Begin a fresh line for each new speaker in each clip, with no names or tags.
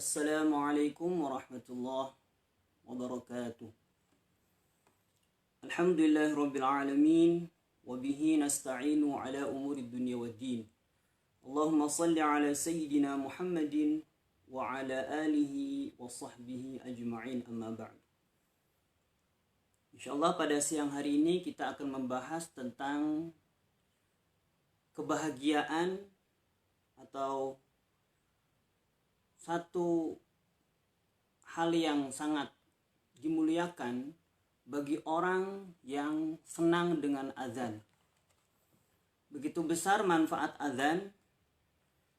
Assalamualaikum warahmatullahi wabarakatuh. Alhamdulillahi rabbil alamin wa bihi nasta'inu ala umuri dunya waddin. Allahumma salli ala sayyidina Muhammadin wa ala alihi wa sahbihi ajma'in, amma ba'd. Insyaallah pada siang hari ini kita akan membahas tentang kebahagiaan atau satu hal yang sangat dimuliakan bagi orang yang senang dengan azan. Begitu besar manfaat azan,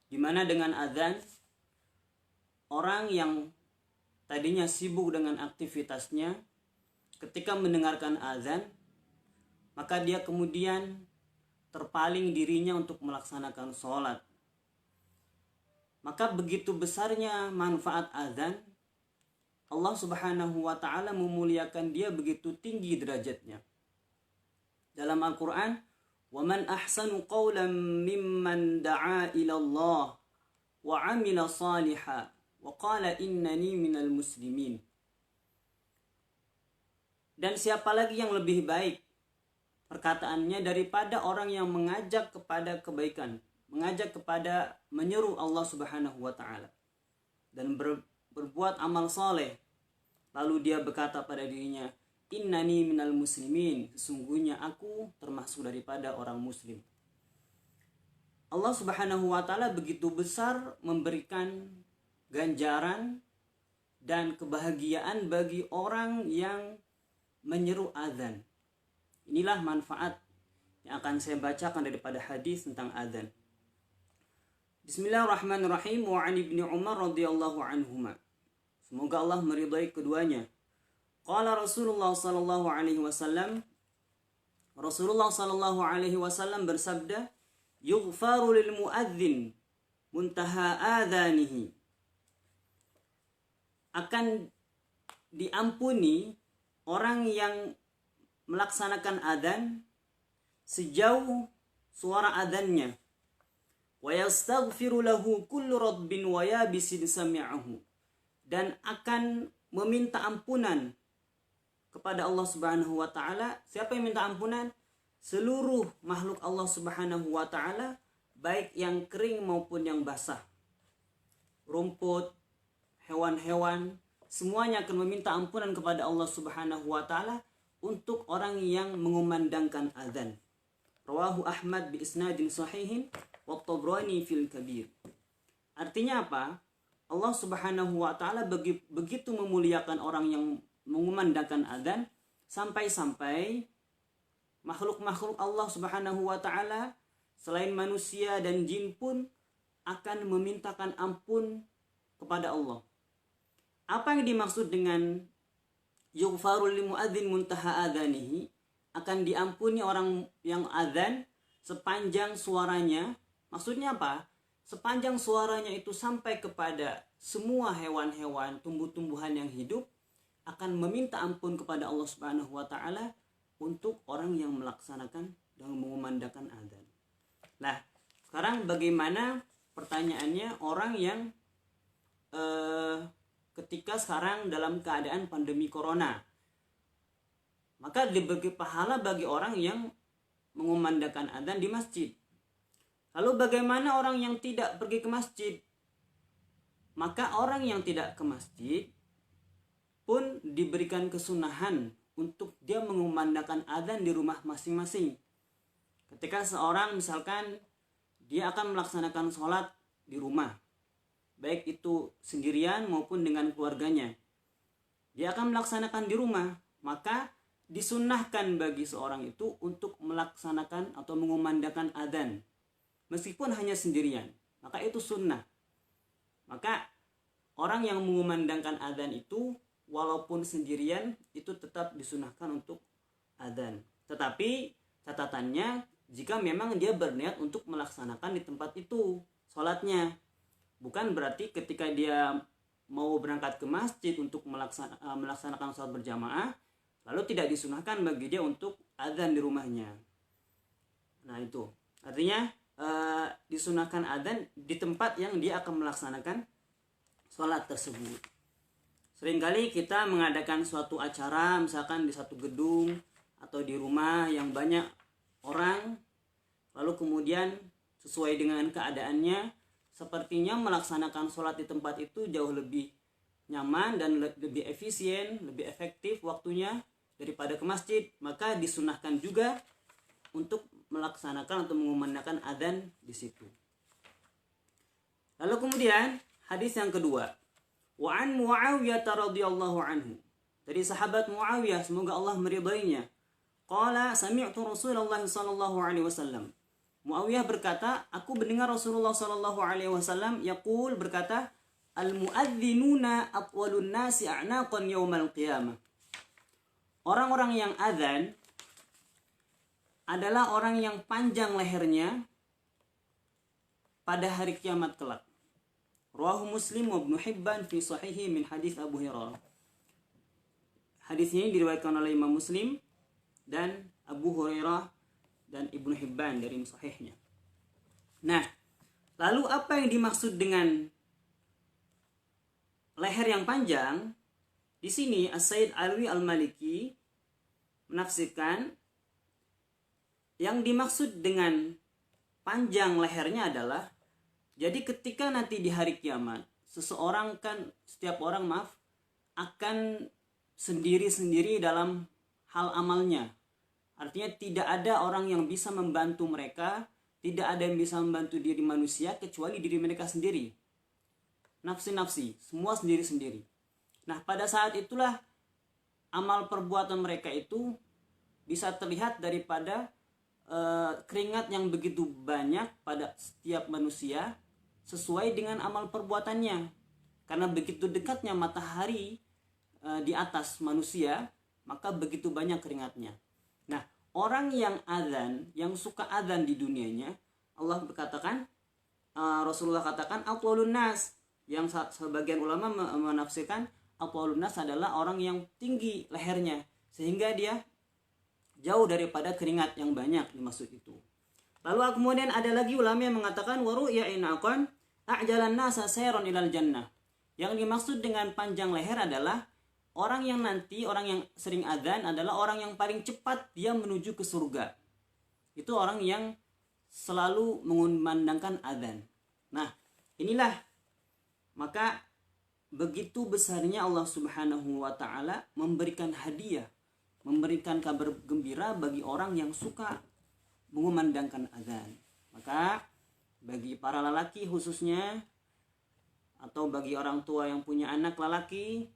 di mana dengan azan orang yang tadinya sibuk dengan aktivitasnya, ketika mendengarkan azan, maka dia kemudian terpaling dirinya untuk melaksanakan sholat. Maka begitu besarnya manfaat azan, Allah Subhanahu wa ta'ala memuliakan dia begitu tinggi derajatnya. Dalam Al-Quran, وَمَنْ أَحْسَنُ قَوْلًا مِمَّنْ دَعَا إِلَى اللَّهِ وَعَمِلَ صَالِحًا وَقَالَ إِنَّنِي مِنَ الْمُسْلِمِينَ. Dan siapa lagi yang lebih baik perkataannya daripada orang yang mengajak kepada kebaikan, mengajak kepada menyeru Allah Subhanahu wa ta'ala dan berbuat amal soleh, lalu dia berkata pada dirinya, innani minal muslimin, sesungguhnya aku termasuk daripada orang muslim. Allah Subhanahu wa ta'ala begitu besar memberikan ganjaran dan kebahagiaan bagi orang yang menyeru azan. Inilah manfaat yang akan saya bacakan daripada hadis tentang azan. Bismillahirrahmanirrahim. Wa 'an Ibnu Umar radhiyallahu anhuma. Semoga Allah meridai keduanya. Qala Rasulullah sallallahu alaihi wasallam, Rasulullah sallallahu alaihi wasallam bersabda, yughfaru lil muadzin muntaha adzanihi. Akan diampuni orang yang melaksanakan adzan sejauh suara adzannya. Wa yastaghfiru lahu kullu rabbin wa yabisin sami'ahu, dan akan meminta ampunan kepada Allah Subhanahu wa ta'ala. Siapa yang minta ampunan? Seluruh makhluk Allah Subhanahu wa ta'ala, baik yang kering maupun yang basah. Rumput, hewan-hewan, semuanya akan meminta ampunan kepada Allah Subhanahu wa ta'ala untuk orang yang mengumandangkan azan. Rawahu Ahmad bi isnadin sahihin wa Tabrani fil Kabir. Artinya apa? Allah Subhanahu wa ta'ala begitu memuliakan orang yang mengumandangkan azan, sampai-sampai makhluk-makhluk Allah Subhanahu wa ta'ala selain manusia dan jin pun akan memintakan ampun kepada Allah. Apa yang dimaksud dengan yughfarul lil muadzin muntaha adzanihi? Akan diampuni orang yang azan sepanjang suaranya. Maksudnya apa? Sepanjang suaranya itu sampai kepada semua hewan-hewan, tumbuh-tumbuhan yang hidup, akan meminta ampun kepada Allah Subhanahu wa ta'ala untuk orang yang melaksanakan dan mengumandangkan azan. Nah, sekarang bagaimana pertanyaannya orang yang ketika sekarang dalam keadaan pandemi corona, maka dibagi pahala bagi orang yang mengumandangkan azan di masjid. Lalu bagaimana orang yang tidak pergi ke masjid? Maka orang yang tidak ke masjid pun diberikan kesunahan untuk dia mengumandangkan azan di rumah masing-masing. Ketika seorang misalkan dia akan melaksanakan sholat di rumah, baik itu sendirian maupun dengan keluarganya, dia akan melaksanakan di rumah, maka disunnahkan bagi seorang itu untuk melaksanakan atau mengumandangkan azan meskipun hanya sendirian, maka itu sunnah. Maka orang yang mengumandangkan azan itu walaupun sendirian itu tetap disunahkan untuk azan. Tetapi catatannya jika memang dia berniat untuk melaksanakan di tempat itu sholatnya. Bukan berarti ketika dia mau berangkat ke masjid untuk melaksanakan sholat berjamaah, lalu tidak disunahkan bagi dia untuk azan di rumahnya. Nah itu artinya disunahkan adzan di tempat yang dia akan melaksanakan sholat tersebut. Seringkali kita mengadakan suatu acara misalkan di satu gedung atau di rumah yang banyak orang, lalu kemudian sesuai dengan keadaannya sepertinya melaksanakan sholat di tempat itu jauh lebih nyaman dan lebih efisien, lebih efektif waktunya daripada ke masjid, maka disunahkan juga untuk melaksanakan atau mengumandangkan adzan di situ. Lalu kemudian hadis yang kedua, wa an Muawiyah radhiyallahu anhu, dari sahabat Muawiyah semoga Allah meridainya, qala sami'tu Rasulullah sallallahu alaihi wasallam. Muawiyah berkata, aku mendengar Rasulullah sallallahu alaihi wasallam yaqul, berkata, al-muadzinuna atwalun nasi a'naqan yaumal qiyamah. Orang-orang yang adzan adalah orang yang panjang lehernya pada hari kiamat kelak. Rawahu Muslim wa Ibnu Hibban fi sahihi min hadis Abu Hurairah. Hadis ini diriwayatkan oleh Imam Muslim dan Abu Hurairah dan Ibnu Hibban dari sahihnya. Nah, lalu apa yang dimaksud dengan leher yang panjang? Di sini As-Sayyid Alwi Al-Maliki menafsirkan yang dimaksud dengan panjang lehernya adalah, jadi ketika nanti di hari kiamat setiap orang akan sendiri-sendiri dalam hal amalnya. Artinya tidak ada orang yang bisa membantu mereka, tidak ada yang bisa membantu diri manusia kecuali diri mereka sendiri. Nafsi-nafsi, semua sendiri-sendiri. Nah, pada saat itulah amal perbuatan mereka itu bisa terlihat daripada keringat yang begitu banyak pada setiap manusia sesuai dengan amal perbuatannya. Karena begitu dekatnya matahari di atas manusia, maka begitu banyak keringatnya. Nah, orang yang adzan, yang suka adzan di dunianya, Allah berkatakan, Rasulullah katakan atwalun nas, yang sebagian ulama menafsirkan atwalun nas adalah orang yang tinggi lehernya sehingga dia jauh daripada keringat yang banyak dimaksud itu. Lalu kemudian ada lagi ulama yang mengatakan wa ru'ya'inaqan a'jalan nasa sayran ilal jannah. Yang dimaksud dengan panjang leher adalah orang yang sering adzan adalah orang yang paling cepat dia menuju ke surga. Itu orang yang selalu mengumandangkan adzan. Nah, inilah maka begitu besarnya Allah Subhanahu wa taala memberikan hadiah, memberikan kabar gembira bagi orang yang suka mengumandangkan adzan. Maka bagi para lelaki khususnya atau bagi orang tua yang punya anak lelaki,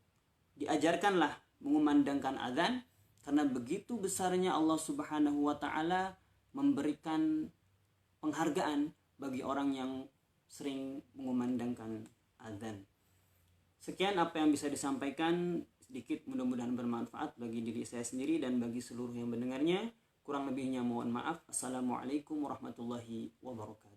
diajarkanlah mengumandangkan adzan karena begitu besarnya Allah Subhanahu wa taala memberikan penghargaan bagi orang yang sering mengumandangkan adzan. Sekian apa yang bisa disampaikan, sedikit mudah-mudahan bermanfaat bagi diri saya sendiri dan bagi seluruh yang mendengarnya. Kurang lebihnya mohon maaf. Assalamualaikum warahmatullahi wabarakatuh.